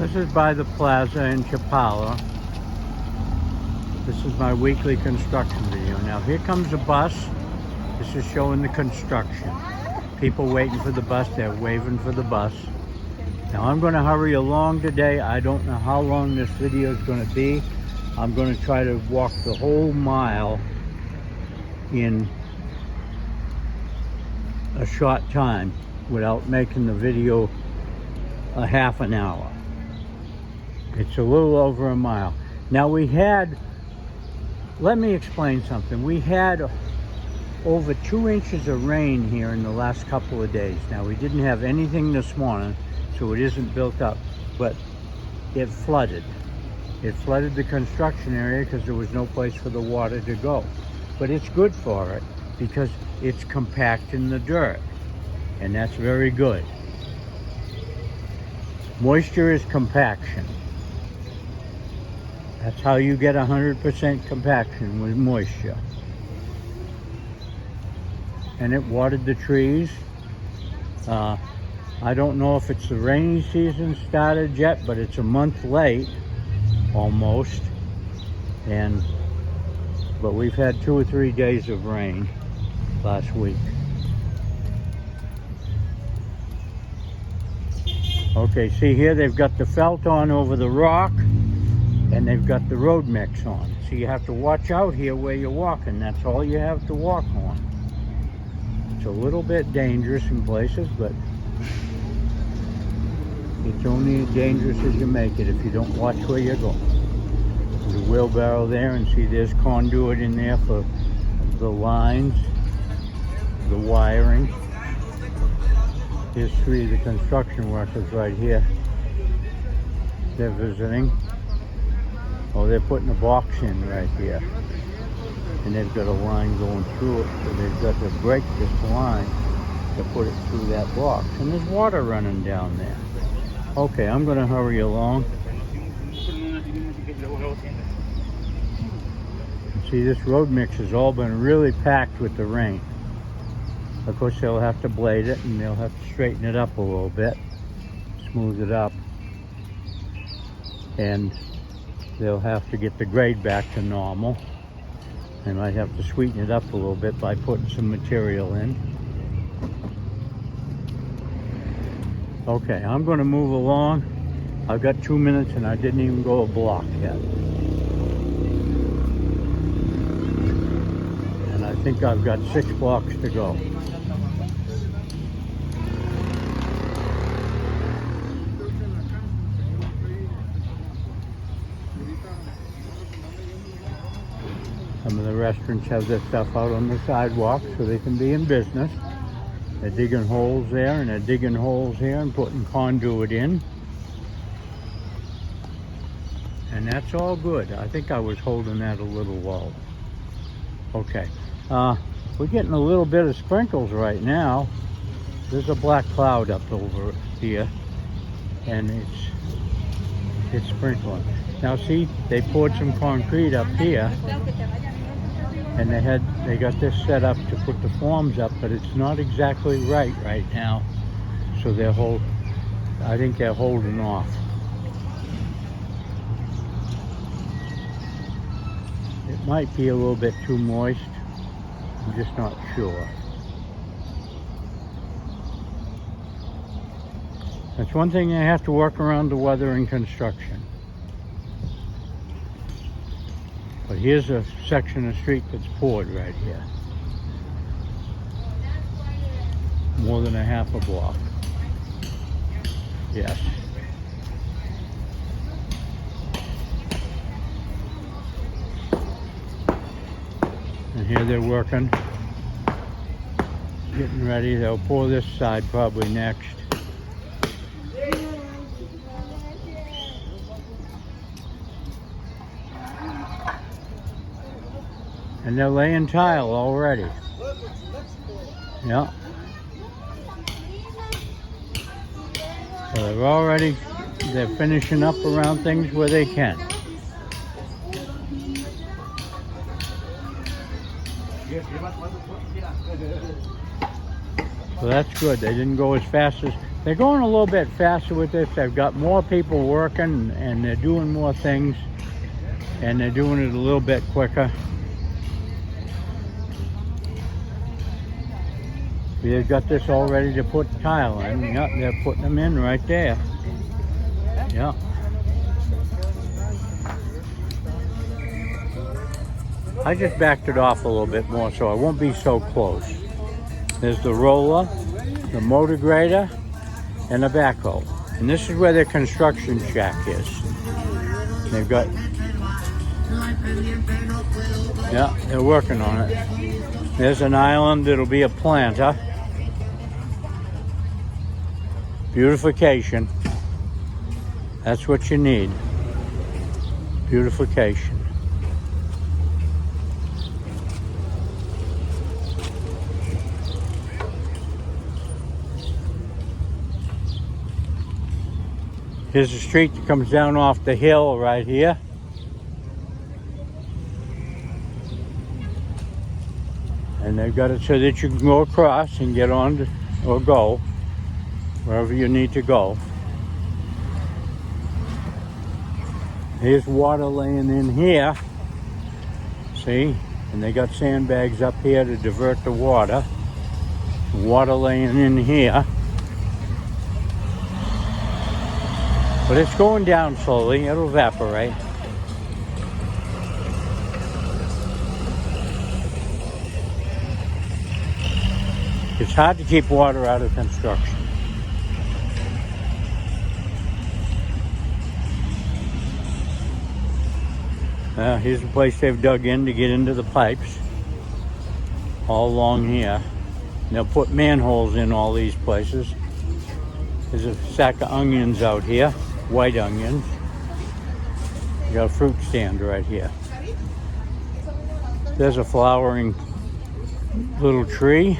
This is by the plaza in Chapala. This is my weekly construction video. Now here comes a bus. This is showing the construction. People waiting for the bus, they're waving for the bus. Now I'm going to hurry along today. I don't know how long this video is going to be. I'm going to try to walk the whole mile in a short time without making the video a half an hour. It's a little over a mile. Now let me explain something. We had over 2 inches of rain here in the last couple of days. Now we didn't have anything this morning, so it isn't built up, but it flooded. It flooded the construction area because there was no place for the water to go. But it's good for it because it's compacting the dirt, and that's very good. Moisture is compaction. That's how you get 100% compaction, with moisture. And it watered the trees. I don't know if it's the rainy season started yet, but it's a month late, almost. But we've had 2 or 3 days of rain last week. Okay, see here they've got the felt on over the rock, and they've got the road mix on. So you have to watch out here where you're walking. That's all you have to walk on. It's a little bit dangerous in places, but it's only as dangerous as you make it if you don't watch where you're going. There's a wheelbarrow there, and see there's conduit in there for the lines, the wiring. Here's 3 of the construction workers right here. They're visiting. Oh, they're putting a box in right here. And they've got a line going through it, so they've got to break this line to put it through that box. And there's water running down there. Okay, I'm going to hurry along. See, this road mix has all been really packed with the rain. Of course, they'll have to blade it, and they'll have to straighten it up a little bit, smooth it up. And they'll have to get the grade back to normal. They might have to sweeten it up a little bit by putting some material in. Okay, I'm going to move along. I've got 2 minutes and I didn't even go a block yet. And I think I've got 6 blocks to go. Some of the restaurants have their stuff out on the sidewalk so they can be in business. They're digging holes there, and they're digging holes here and putting conduit in. And that's all good. I think I was holding that a little low. Okay. We're getting a little bit of sprinkles right now. There's a black cloud up over here, and it's sprinkling. Now see, they poured some concrete up here, and they got this set up to put the forms up, but it's not exactly right now. So I think they're holding off. It might be a little bit too moist. I'm just not sure. That's one thing I have to work around the weather in construction. But here's a section of street that's poured right here. More than a half a block. Yes. And here they're working, getting ready. They'll pour this side probably next. And they're laying tile already. Yeah. So they're finishing up around things where they can. So that's good. They didn't go as fast as, They're going a little bit faster with this. They've got more people working and they're doing more things, and they're doing it a little bit quicker. They've got this all ready to put tile in. Yep, they're putting them in right there. Yep. I just backed it off a little bit more so I won't be so close. There's the roller, the motor grader, and the backhoe. And this is where their construction shack is. They've got, yeah, they're working on it. There's an island, it'll be a planter. Beautification. That's what you need. Beautification. Here's a street that comes down off the hill right here. And they've got it so that you can go across and get on to, or go wherever you need to go. Here's water laying in here. See? And they got sandbags up here to divert the water. Water laying in here. But it's going down slowly. It'll evaporate. It's hard to keep water out of construction. Here's the place they've dug in to get into the pipes. All along here. And they'll put manholes in all these places. There's a sack of onions out here. White onions. You got a fruit stand right here. There's a flowering little tree.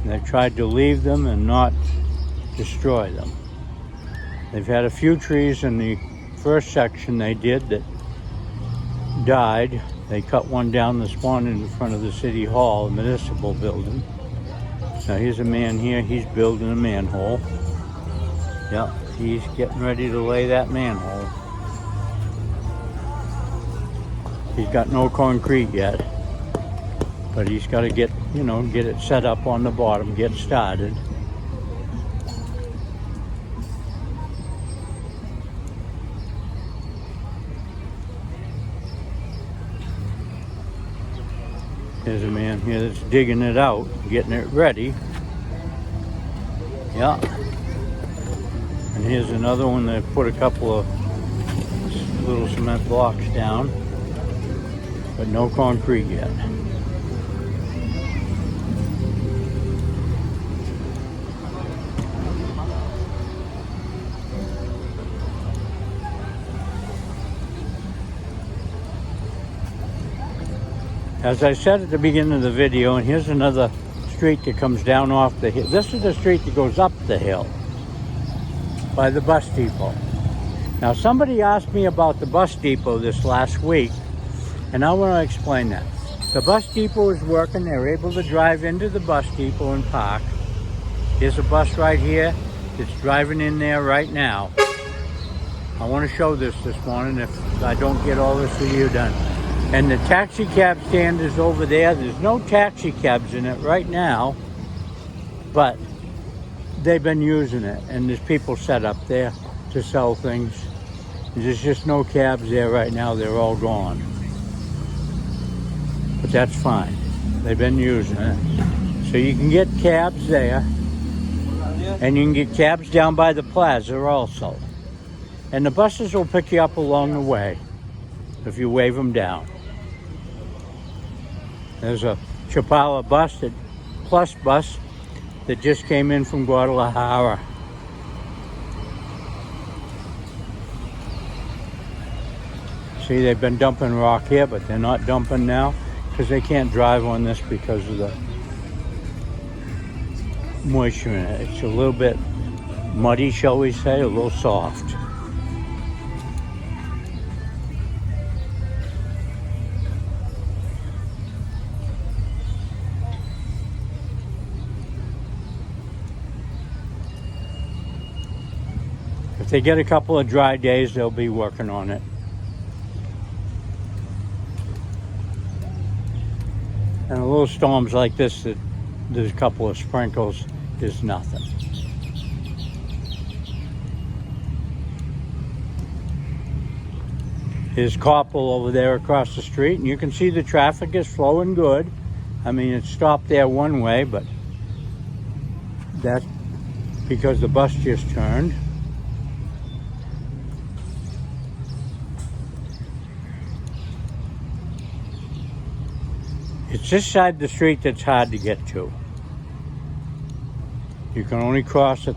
And they tried to leave them and not destroy them. They've had a few trees in the first section they did that died. They cut one down this morning in front of the city hall, the municipal building. Now here's a man here, he's building a manhole. Yep, he's getting ready to lay that manhole. He's got no concrete yet, but he's got to get it set up on the bottom, get started. There's a man here that's digging it out, getting it ready. Yeah. And here's another one that put a couple of little cement blocks down, but no concrete yet. As I said at the beginning of the video, and here's another street that comes down off the hill. This is the street that goes up the hill by the bus depot. Now, somebody asked me about the bus depot this last week, and I want to explain that. The bus depot is working. They're able to drive into the bus depot and park. There's a bus right here that's driving in there right now. I want to show this morning if I don't get all this video done. And the taxi cab stand is over there. There's no taxi cabs in it right now, but they've been using it. And there's people set up there to sell things. There's just no cabs there right now. They're all gone. But that's fine. They've been using it. So you can get cabs there. And you can get cabs down by the plaza also. And the buses will pick you up along the way if you wave them down. There's a Chapala plus bus that just came in from Guadalajara. See, they've been dumping rock here, but they're not dumping now because they can't drive on this because of the moisture in it. It's a little bit muddy, shall we say, a little soft. they get a couple of dry days, they'll be working on it. And a little storms like this, that there's a couple of sprinkles, is nothing. Here's Chapala over there across the street, and you can see the traffic is flowing good. I mean, it stopped there one way, but that's because the bus just turned. It's this side of the street that's hard to get to. You can only cross at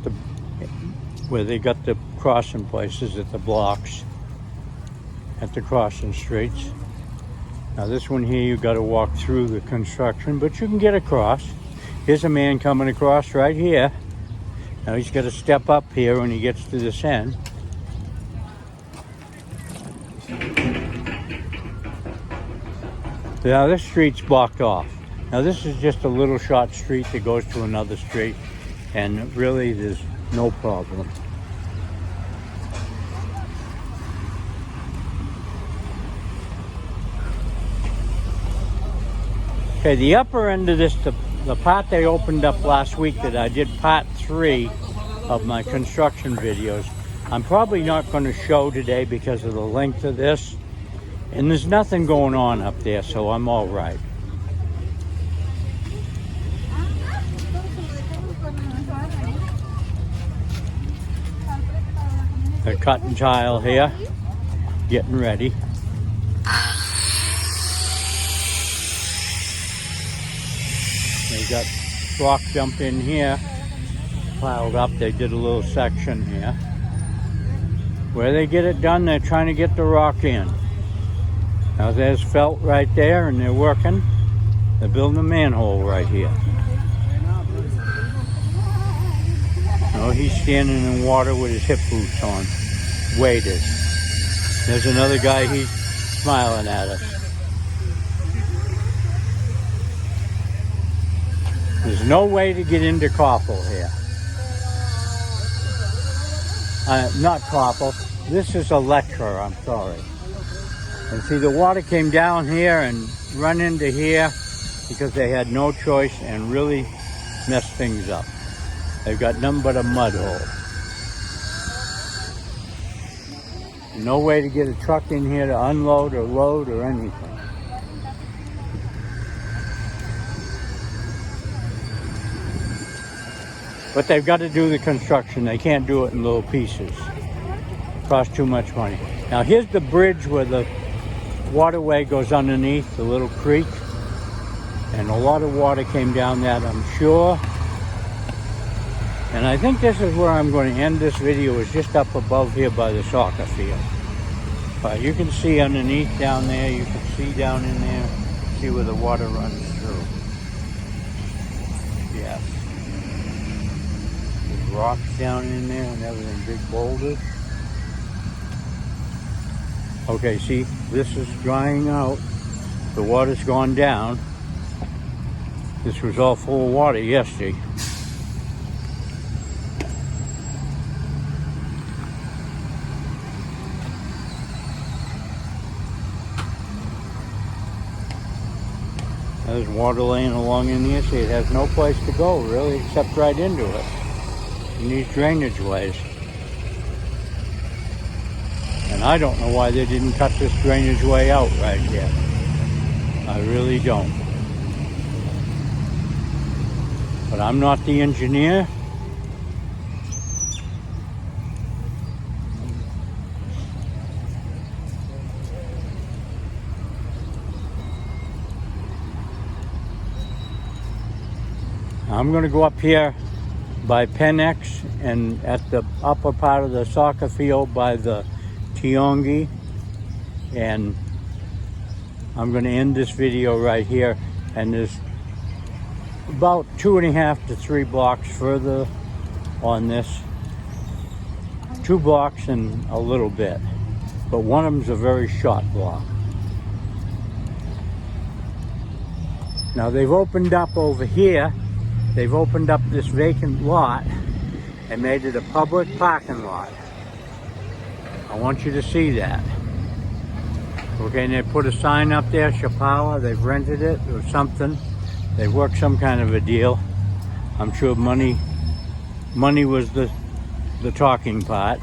where they got the crossing places at the blocks, at the crossing streets. Now this one here, you got to walk through the construction, but you can get across. Here's a man coming across right here. Now he's got to step up here when he gets to this end. Now this street's blocked off. Now this is just a little short street that goes to another street, and really there's no problem. Okay, the upper end of this, the part they opened up last week that I did part 3 of my construction videos, I'm probably not going to show today because of the length of this. And there's nothing going on up there, so I'm all right. They're cutting tile here, getting ready. They got rock dump in here, piled up. They did a little section here. Where they get it done, they're trying to get the rock in. Now there's felt right there, and they're working. They're building a manhole right here. Oh, he's standing in water with his hip boots on, waded. There's another guy, he's smiling at us. There's no way to get into Chapala here. Not Chapala. This is Electra, I'm sorry. And see, the water came down here and run into here because they had no choice and really messed things up. They've got nothing but a mud hole. No way to get a truck in here to unload or load or anything. But they've got to do the construction. They can't do it in little pieces. It costs too much money. Now here's the bridge where the waterway goes underneath, the little creek. And a lot of water came down that, I'm sure. And I think this is where I'm going to end this video, is just up above here by the soccer field. But you can see underneath down there, you can see down in there, see where the water runs through. Yes. There's rocks down in there and everything, big boulders. Okay, see, this is drying out. The water's gone down. This was all full of water yesterday. There's water laying along in here. See, it has no place to go, really, except right into it. In these drainage ways. And I don't know why they didn't cut this drainage way out right here. I really don't. But I'm not the engineer. I'm going to go up here by Pennex and at the upper part of the soccer field by the Tiongi, and I'm going to end this video right here. And there's about 2.5 to 3 blocks further on this. 2 blocks and a little bit, but one of them's a very short block. Now they've opened up over here. They've opened up this vacant lot and made it a public parking lot. I want you to see that. Okay, and they put a sign up there, Chapala. They've rented it or something. They've worked some kind of a deal. I'm sure money was the talking part.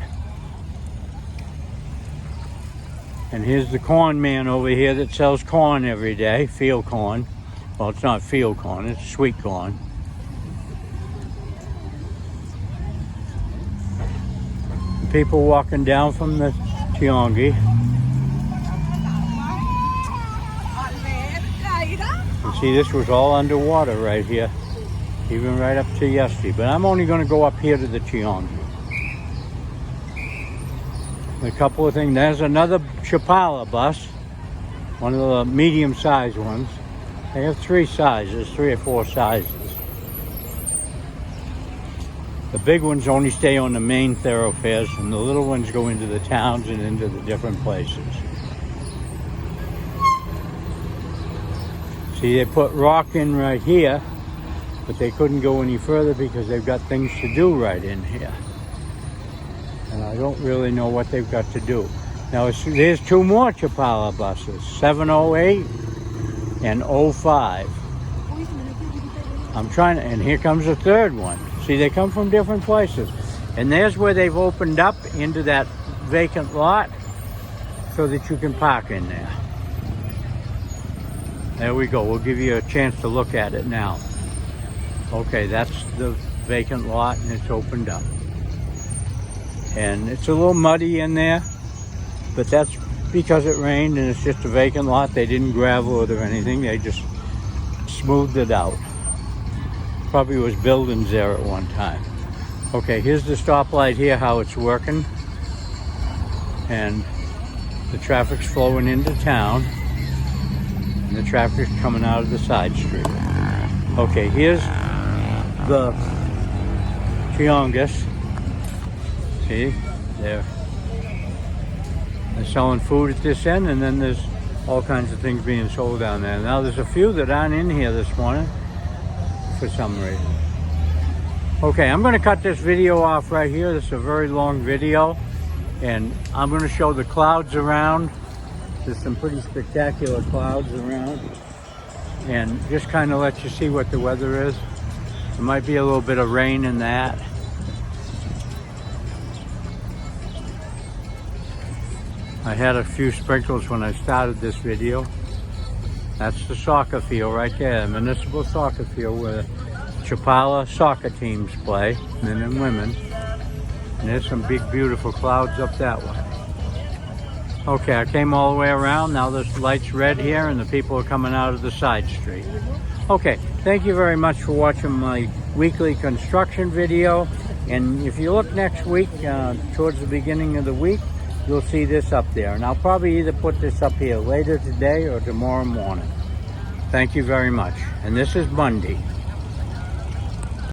And here's the corn man over here that sells corn every day, field corn. Well, it's not field corn, it's sweet corn. People walking down from the Tiongi. And see, this was all underwater right here, even right up to yesterday. But I'm only going to go up here to the Tiongi. A couple of things. There's another Chapala bus, one of the medium-sized ones. They have 3 sizes, 3 or 4 sizes. The big ones only stay on the main thoroughfares, and the little ones go into the towns and into the different places. See, they put rock in right here, but they couldn't go any further because they've got things to do right in here. And I don't really know what they've got to do. Now, there's 2 more Chapala buses, 708 and 05. I'm trying to, and here comes a 3rd one. See, they come from different places. And there's where they've opened up into that vacant lot so that you can park in there. There we go. We'll give you a chance to look at it now. Okay, that's the vacant lot, and it's opened up. And it's a little muddy in there, but that's because it rained and it's just a vacant lot. They didn't gravel it or anything. They just smoothed it out. Probably was buildings there at one time. Okay, here's the stoplight here, how it's working. And the traffic's flowing into town. And the traffic's coming out of the side street. Okay, here's the Tiongas. See, they're selling food at this end, and then there's all kinds of things being sold down there. Now there's a few that aren't in here this morning for some reason. Okay, I'm going to cut this video off right here. This is a very long video, and I'm going to show the clouds around. There's some pretty spectacular clouds around, and just kind of let you see what the weather is. There might be a little bit of rain in that. I had a few sprinkles when I started this video. That's the soccer field right there, the municipal soccer field where Chapala soccer teams play, men and women. And there's some big, beautiful clouds up that way. Okay, I came all the way around. Now this light's red here and the people are coming out of the side street. Okay, thank you very much for watching my weekly construction video. And if you look next week, towards the beginning of the week, you'll see this up there. And I'll probably either put this up here later today or tomorrow morning. Thank you very much. And this is Monday.